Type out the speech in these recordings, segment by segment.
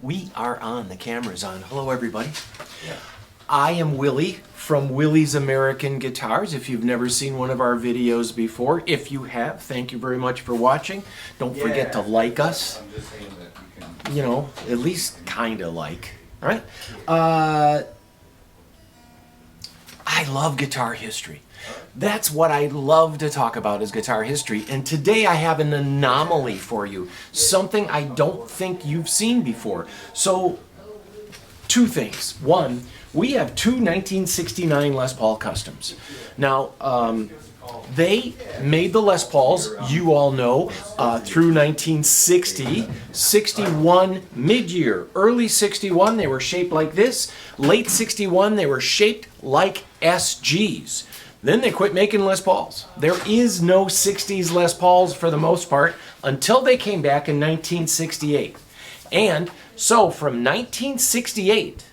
We are on. The camera's on. Hello, everybody. Yeah. I am Willie from Willie's American Guitars. If you've never seen one of our videos before, if you have, thank you very much for watching. Don't forget to like us. I'm just saying that you can. You know, at least kind of like. All right? I love guitar history. That's what I love to talk about is guitar history. And today I have an anomaly for you. Something I don't think you've seen before. So, two things. One, we have two 1969 Les Paul Customs. Now, they made the Les Pauls, you all know, through 1960, 61 mid-year. Early 61, they were shaped like this. Late 61, they were shaped like SGs. Then they quit making Les Pauls. There is no 60s Les Pauls for the most part until they came back in 1968. And so from 1968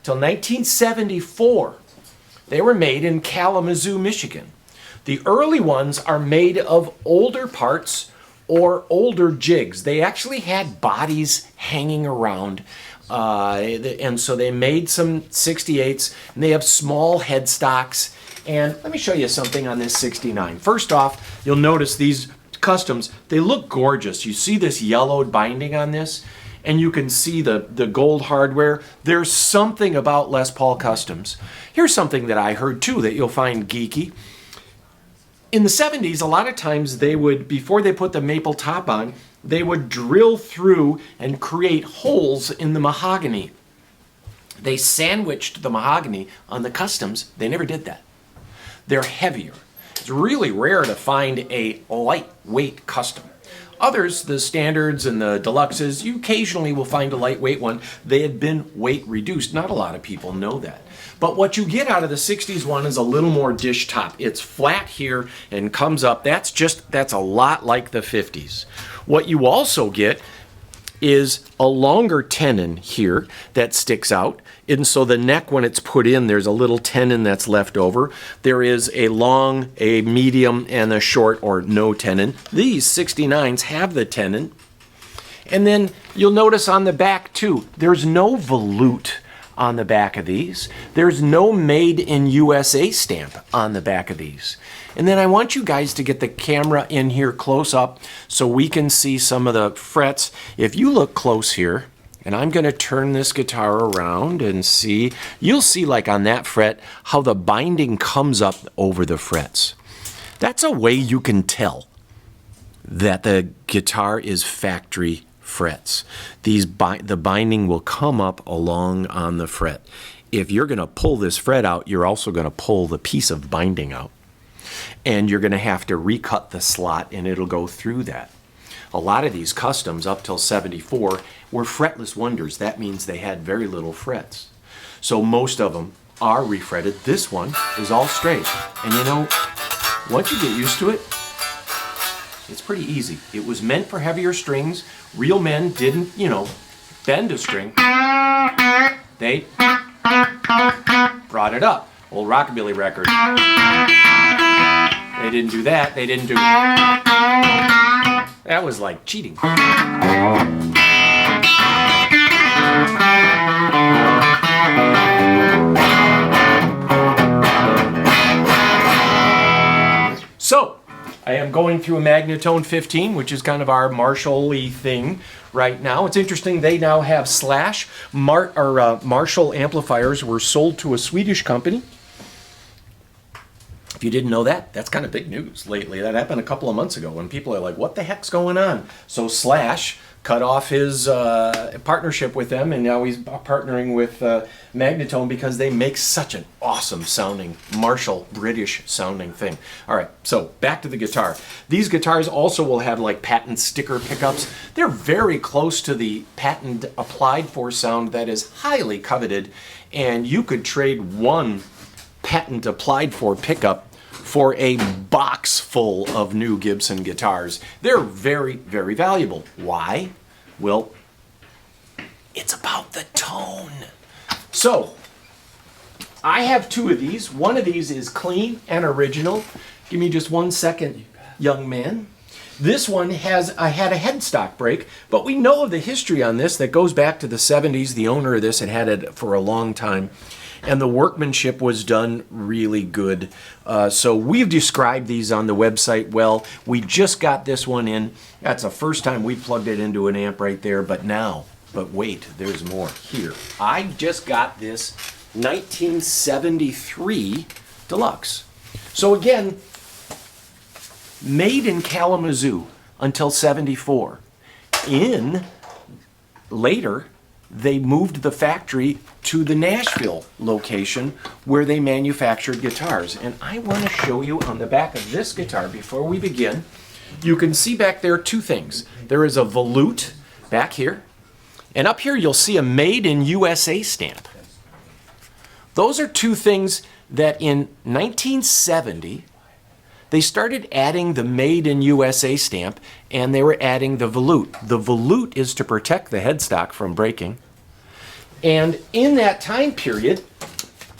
till 1974, they were made in Kalamazoo, Michigan. The early ones are made of older parts or older jigs. They actually had bodies hanging around. And so they made some 68s, and they have small headstocks. And let me show you something on this 69. First off, you'll notice these customs, they look gorgeous. You see this yellowed binding on this, and you can see the gold hardware. There's something about Les Paul Customs. Here's something that I heard too that you'll find geeky. In the 70s, a lot of times they would, before they put the maple top on, they would drill through and create holes in the mahogany. They sandwiched the mahogany on the Customs. They never did that. They're heavier. It's really rare to find a lightweight custom. Others, the standards and the deluxes, you occasionally will find a lightweight one. They had been weight reduced. Not a lot of people know that. But what you get out of the 60s one is a little more dish top. It's flat here and comes up. That's a lot like the 50s. What you also get is a longer tenon here that sticks out. And so the neck, when it's put in, there's a little tenon that's left over. There is a long, a medium, and a short or no tenon. These 69s have the tenon. And then you'll notice on the back too, there's no volute on the back of these. There's no Made in USA stamp on the back of these. And then I want you guys to get the camera in here close up so we can see some of the frets. If you look close here, and I'm going to turn this guitar around and see, you'll see like on that fret how the binding comes up over the frets. That's a way you can tell that the guitar is factory frets. The binding will come up along on the fret. If you're going to pull this fret out, you're also going to pull the piece of binding out. And you're going to have to recut the slot and it'll go through that. A lot of these customs up till 74 were fretless wonders. That means they had very little frets. So most of them are refretted. This one is all straight. And you know, once you get used to it, it's pretty easy. It was meant for heavier strings. Real men didn't, bend a string. They brought it up. Old rockabilly record. They didn't do that. They didn't do... That was like cheating. So, I am going through a Magnatone 15, which is kind of our Marshall-y thing right now. It's interesting, they now have Slash. Marshall amplifiers were sold to a Swedish company. If you didn't know that, that's kind of big news lately. That happened a couple of months ago when people are like, what the heck's going on? So Slash cut off his partnership with them, and now he's partnering with Magnatone because they make such an awesome sounding Marshall British sounding thing. All right, so back to the guitar. These guitars also will have like patent sticker pickups. They're very close to the patent applied for sound that is highly coveted, and you could trade one patent applied for pickup for a box full of new Gibson guitars. They're very, very valuable. Why? Well, it's about the tone. So, I have two of these. One of these is clean and original. Give me just 1 second, young man. This one had a headstock break, but we know of the history on this that goes back to the 70s. The owner of this had it for a long time, and the workmanship was done really good. So we've described these on the website well. We just got this one in. That's the first time we plugged it into an amp right there, but wait, there's more here. I just got this 1973 Deluxe. So again, made in Kalamazoo until 74. Later, they moved the factory to the Nashville location where they manufactured guitars. And I want to show you on the back of this guitar before we begin. You can see back there two things. There is a volute back here, and up here you'll see a Made in USA stamp. Those are two things that in 1970, they started adding the Made in USA stamp, and they were adding the volute. The volute is to protect the headstock from breaking. And in that time period,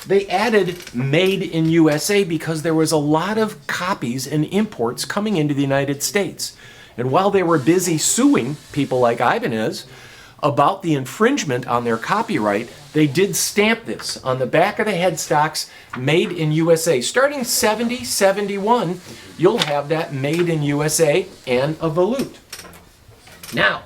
they added Made in USA because there was a lot of copies and imports coming into the United States. And while they were busy suing people like Ibanez about the infringement on their copyright, they did stamp this on the back of the headstocks, Made in USA. Starting 70, 71, you'll have that Made in USA and a volute. Now,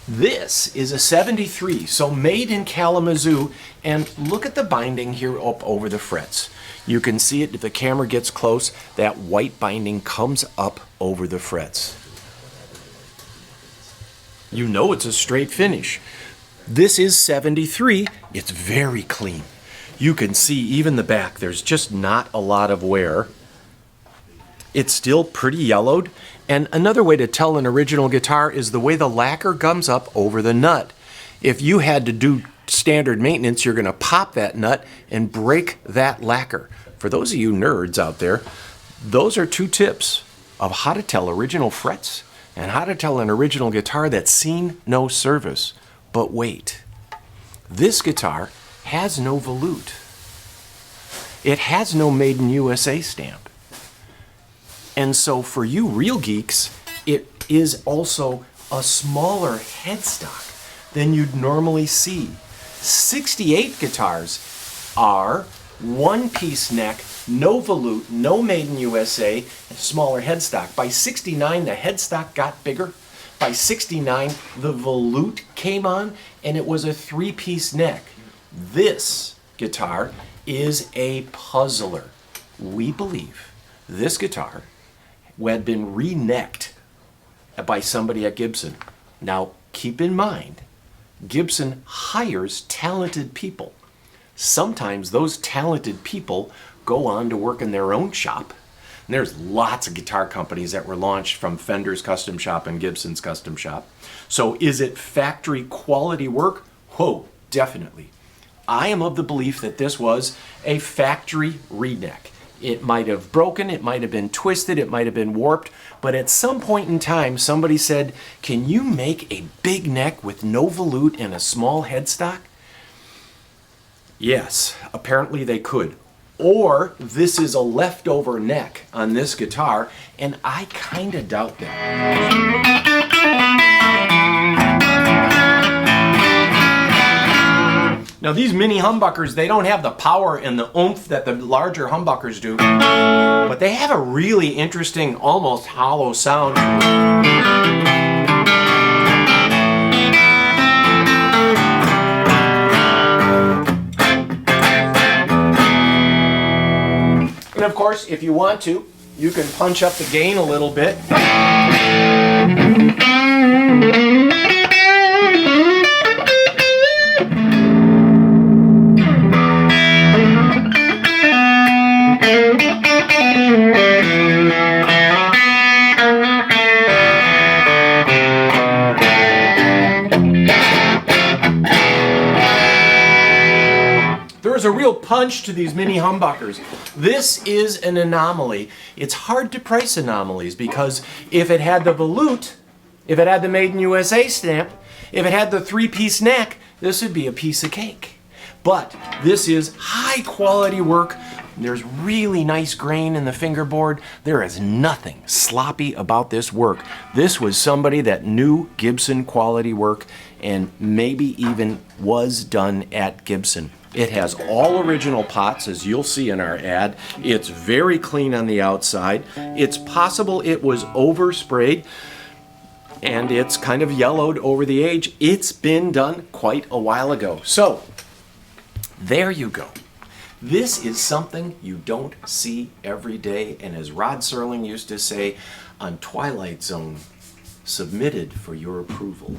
this is a 73, so made in Kalamazoo, and look at the binding here up over the frets. You can see it if the camera gets close, that white binding comes up over the frets. You know it's a straight finish. This is 73. It's very clean. You can see even the back, there's just not a lot of wear. It's still pretty yellowed. And another way to tell an original guitar is the way the lacquer gums up over the nut. If you had to do standard maintenance, you're going to pop that nut and break that lacquer. For those of you nerds out there, those are two tips of how to tell original frets and how to tell an original guitar that's seen no service. But wait, this guitar has no volute. It has no Made in USA stamp. And so for you real geeks, it is also a smaller headstock than you'd normally see. 68 guitars are one-piece neck, no volute, no Made in USA, smaller headstock. By 69, the headstock got bigger. By 69, the volute came on, and it was a three-piece neck. This guitar is a puzzler. We believe this guitar had been re-necked by somebody at Gibson. Now, keep in mind, Gibson hires talented people. Sometimes those talented people go on to work in their own shop. And there's lots of guitar companies that were launched from Fender's Custom Shop and Gibson's Custom Shop. So is it factory quality work? Whoa, definitely. I am of the belief that this was a factory re-neck. It might have broken, it might have been twisted, it might have been warped, but at some point in time, somebody said, can you make a big neck with no volute and a small headstock? Yes, apparently they could. Or this is a leftover neck on this guitar, and I kind of doubt that. Now these mini humbuckers, they don't have the power and the oomph that the larger humbuckers do, but they have a really interesting, almost hollow sound. And of course, if you want to, you can punch up the gain a little bit. There's a real punch to these mini humbuckers. This is an anomaly. It's hard to price anomalies because if it had the volute, if it had the Made in USA stamp, if it had the three-piece neck, this would be a piece of cake. But this is high quality work, There's really nice grain in the fingerboard. There is nothing sloppy about this work. This was somebody that knew Gibson quality work and maybe even was done at Gibson. It has all original pots, as you'll see in our ad. It's very clean on the outside. It's possible it was oversprayed and it's kind of yellowed over the age. It's been done quite a while ago. So, there you go. This is something you don't see every day, and as Rod Serling used to say on Twilight Zone, submitted for your approval.